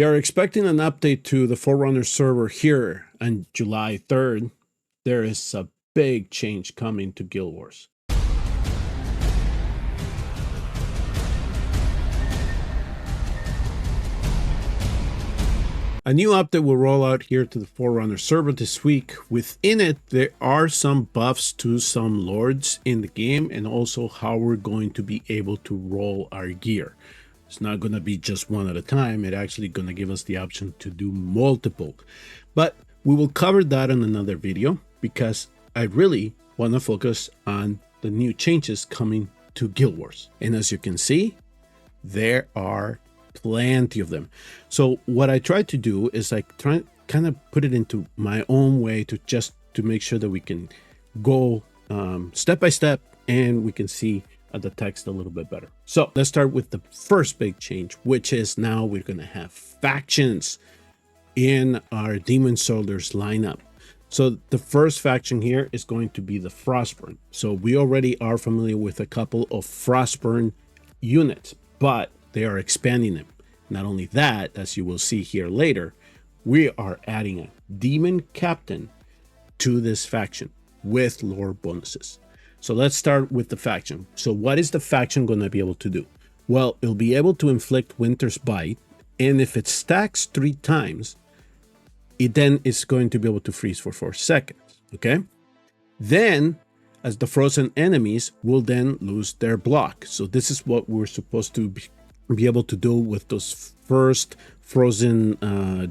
We are expecting an update to the Forerunners server here on July 3rd. There is a big change coming to Guild Wars. A new update will roll out here to the Forerunner server this week. Within it, there are some buffs to some lords in the game and also how we're going to be able to roll our gear. It's not going to be just one at a time. It's actually going to give us the option to do multiple. But we will cover that in another video because I really want to focus on the new changes coming to Guild Wars. And as you can see, there are plenty of them. So what I try to do is like try kind of put it into my own way to make sure that we can go step by step and we can see the text a little bit better. So let's start with the first big change, which is now we're going to have factions in our Demon Soldiers lineup. So the first faction here is going to be the Frostbourne. So we already are familiar with a couple of Frostbourne units, but they are expanding them. Not only that, as you will see here later, we are adding a demon captain to this faction with lore bonuses. So let's start with the faction. So what is the faction going to be able to do? Well, it'll be able to inflict Winter's Bite, and if it stacks 3 times, it then is going to be able to freeze for 4 seconds, okay? Then, as the frozen enemies will then lose their block. So this is what we're supposed to be able to do with those first frozen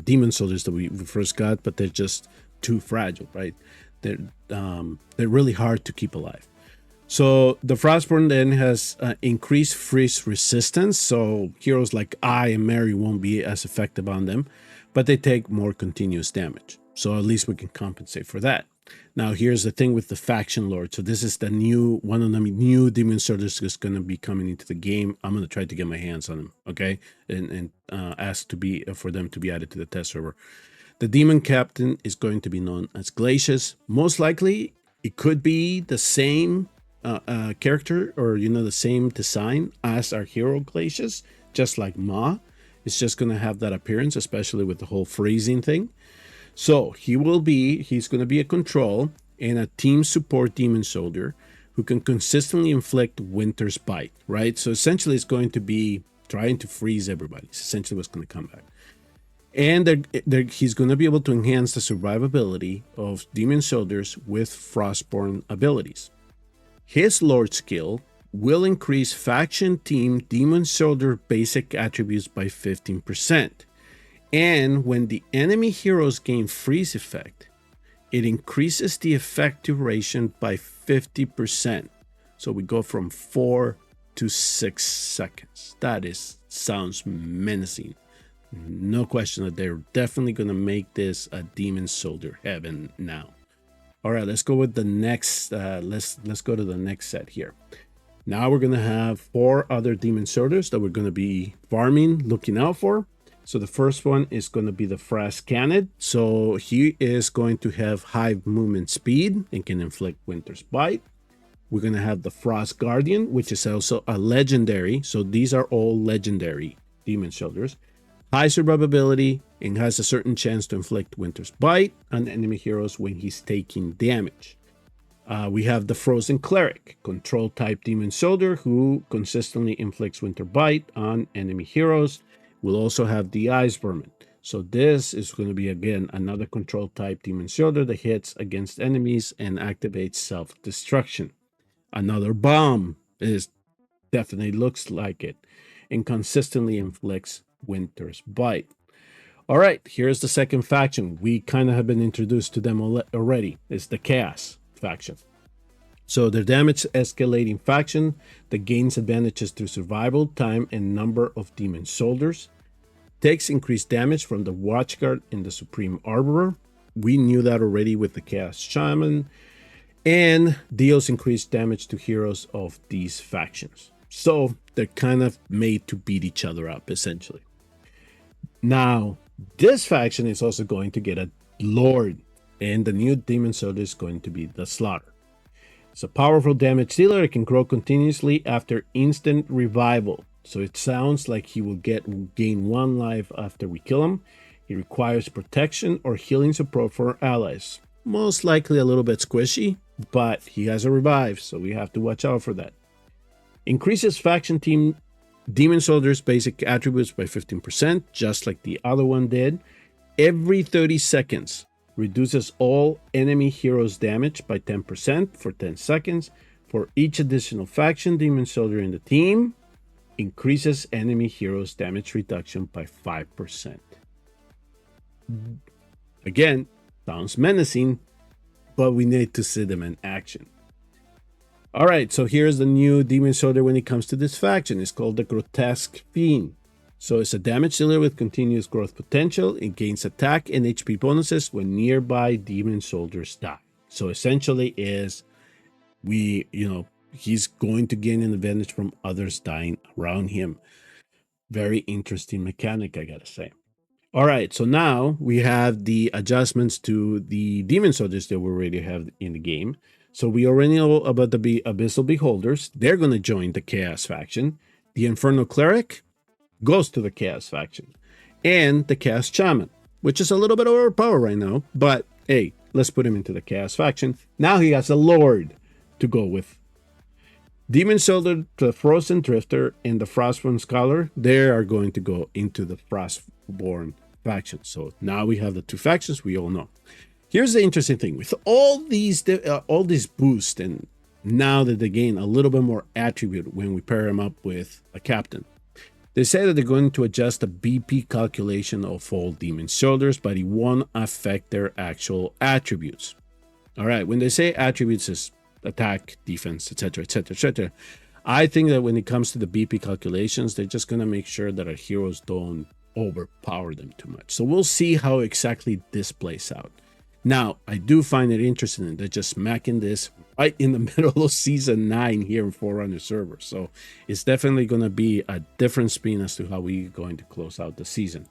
demon soldiers that we first got, but they're just too fragile, right? They're really hard to keep alive. So the Frostbourne then has increased freeze resistance, so heroes like I and Mary won't be as effective on them, but they take more continuous damage. So at least we can compensate for that. Now here's the thing with the faction lord. So this is the new one of the new demon soldiers that's going to be coming into the game. I'm going to try to get my hands on them, okay, and ask for them to be added to the test server. The demon captain is going to be known as Glacius. Most likely, it could be the same character or the same design as our hero Glacius, just like Ma. It's just going to have that appearance, especially with the whole freezing thing. So he's going to be a control and a team support demon soldier who can consistently inflict Winter's Bite, right? So essentially it's going to be trying to freeze everybody. It's essentially what's going to come back. And he's going to be able to enhance the survivability of demon soldiers with Frostbourne abilities. His Lord skill will increase faction team demon soldier basic attributes by 15%. And when the enemy heroes gain freeze effect, it increases the effect duration by 50%. So we go from 4 to 6 seconds. That sounds menacing. No question that they're definitely going to make this a demon soldier heaven now. All right, let's go with the next. Let's go to the next set here. Now we're going to have 4 other demon soldiers that we're going to be farming, looking out for. So the first one is going to be the Frascanid. So he is going to have high movement speed and can inflict Winter's Bite. We're going to have the Frost Guardian, which is also a legendary. So these are all legendary demon soldiers. High survivability and has a certain chance to inflict Winter's Bite on enemy heroes when he's taking damage. We have the Frozen Cleric, control type demon soldier who consistently inflicts Winter Bite on enemy heroes. We'll also have the Ice Vermin. So this is going to be, again, another control type demon soldier that hits against enemies and activates self-destruction. Another Bomb definitely looks like it and consistently inflicts Winter's Bite. All right, here's the second faction. We kind of have been introduced to them already. It's the Chaos faction. So their damage escalating faction that gains advantages through survival, time, and number of demon soldiers. Takes increased damage from the Watchguard and the Supreme Armorer. We knew that already with the Chaos Shaman. And deals increased damage to heroes of these factions. So they're kind of made to beat each other up, essentially. Now, this faction is also going to get a Lord. And the new demon soldier is going to be the Slaughter. It's a powerful damage dealer. It can grow continuously after instant revival. So it sounds like he will gain 1 life after we kill him. He requires protection or healing support for allies. Most likely a little bit squishy, but he has a revive, so we have to watch out for that. Increases faction team Demon Soldier's basic attributes by 15%, just like the other one did. Every 30 seconds, reduces all enemy heroes' damage by 10% for 10 seconds. For each additional faction Demon Soldier in the team, increases enemy heroes' damage reduction by 5%. Again, sounds menacing, but we need to see them in action. All right, so here's the new Demon Soldier when it comes to this faction. It's called the Grotesque Fiend. So it's a damage dealer with continuous growth potential. It gains attack and HP bonuses when nearby Demon Soldiers die. So essentially is he's going to gain an advantage from others dying around him. Very interesting mechanic, I gotta say. All right, so now we have the adjustments to the Demon Soldiers that we already have in the game. So we already know about the Abyssal Beholders. They're going to join the Chaos faction. The Infernal Cleric goes to the Chaos faction. And the Chaos Shaman, which is a little bit overpowered right now. But hey, let's put him into the Chaos faction. Now he has a Lord to go with. Demon Soldier, the Frozen Drifter, and the Frostbourne Scholar, they are going to go into the Frostbourne faction. So now we have the two factions we all know. Here's the interesting thing. With all these boosts, and now that they gain a little bit more attribute when we pair them up with a captain, they say that they're going to adjust the BP calculation of all Demon Soldiers, but it won't affect their actual attributes. All right, when they say attributes is attack, defense, etc., etc., etc., I think that when it comes to the BP calculations, they're just going to make sure that our heroes don't overpower them too much. So we'll see how exactly this plays out. Now, I do find it interesting that they're just smacking this right in the middle of Season 9 here in Forerunner server. So it's definitely going to be a different spin as to how we're going to close out the season.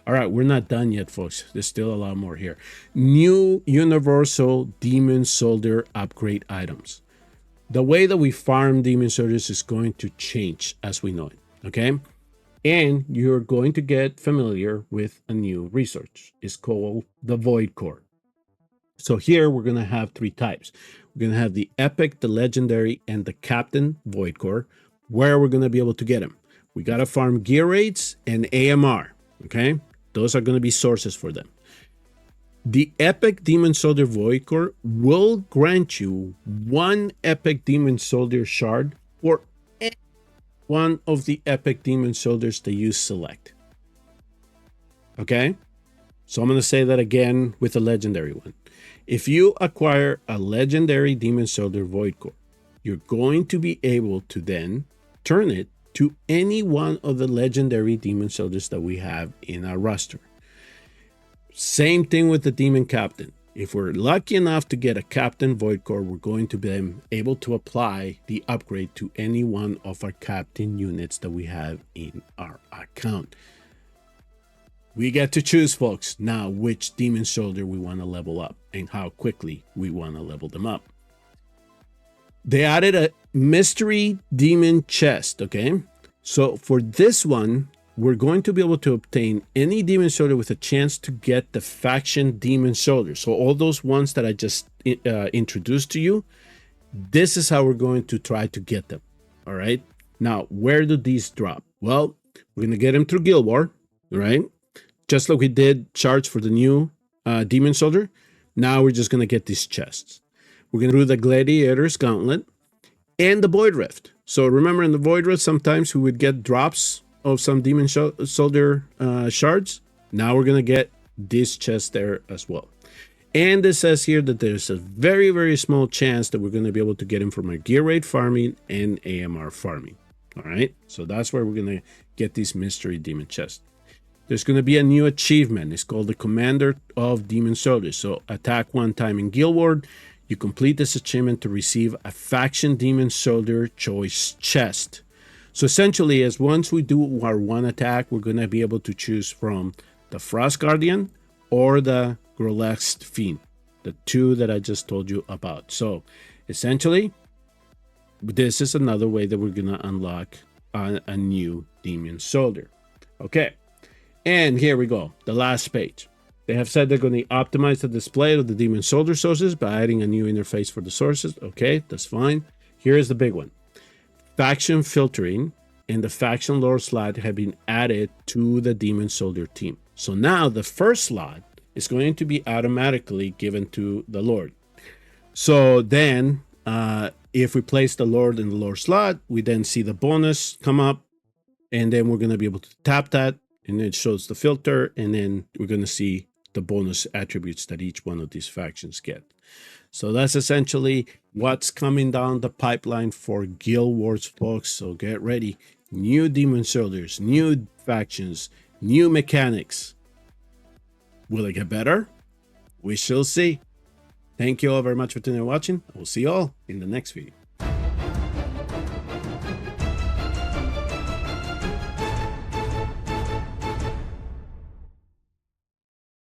All right, we're not done yet, folks. There's still a lot more here. New Universal Demon Soldier upgrade items. The way that we farm Demon Soldiers is going to change as we know it, okay? And you're going to get familiar with a new resource. It's called the Voidcore. So here we're going to have three types. We're going to have the Epic, the Legendary, and the Captain Voidcore, where we're going to be able to get them. We got to farm gear rates and AMR, okay? Those are going to be sources for them. The Epic Demon Soldier Voidcore will grant you 1 Epic Demon Soldier shard for any one of the Epic Demon Soldiers that you select. Okay? So I'm going to say that again with the Legendary one. If you acquire a Legendary Demon Soldier Voidcore, you're going to be able to then turn it to any one of the Legendary Demon Soldiers that we have in our roster. Same thing with the Demon Captain. If we're lucky enough to get a Captain Voidcore, we're going to be able to apply the upgrade to any one of our Captain units that we have in our account. We get to choose, folks, now which Demon Soldier we want to level up and how quickly we want to level them up. They added a mystery demon chest, okay? So for this one, we're going to be able to obtain any Demon Soldier with a chance to get the faction Demon Soldier. So all those ones that I just introduced to you, this is how we're going to try to get them, all right? Now, where do these drop? Well, we're going to get them through Guild War, right? Just like we did shards for the new Demon Soldier. Now we're just going to get these chests. We're going to do the Gladiator's Gauntlet and the Void Rift. So remember in the Void Rift, sometimes we would get drops of some Demon Soldier shards. Now we're going to get this chest there as well. And it says here that there's a very, very small chance that we're going to be able to get him from our gear rate farming and AMR farming. All right. So that's where we're going to get these mystery demon chests. There's going to be a new achievement. It's called the Commander of Demon Soldiers. So attack 1 time in Guild War. You complete this achievement to receive a faction Demon Soldier choice chest. So essentially, as once we do our 1 attack, we're going to be able to choose from the Frost Guardian or the Grotesque Fiend, the 2 that I just told you about. So essentially, this is another way that we're going to unlock a new demon soldier. Okay, and here we go, the last page. They have said they're going to optimize the display of the demon soldier sources by adding a new interface for the sources. Okay, that's fine. Here's the big one. Faction filtering and the faction lore slot have been added to the demon soldier team. So now the first slot is going to be automatically given to the lord. So then if we place the lord in the lore slot, we then see the bonus come up, and then we're going to be able to tap that, and it shows the filter, and then we're going to see the bonus attributes that each one of these factions get. So that's essentially what's coming down the pipeline for Guild Wars, folks. So get ready. New demon soldiers, new factions, new mechanics. Will it get better? We shall see. Thank you all very much for tuning and watching. I will see you all in the next video.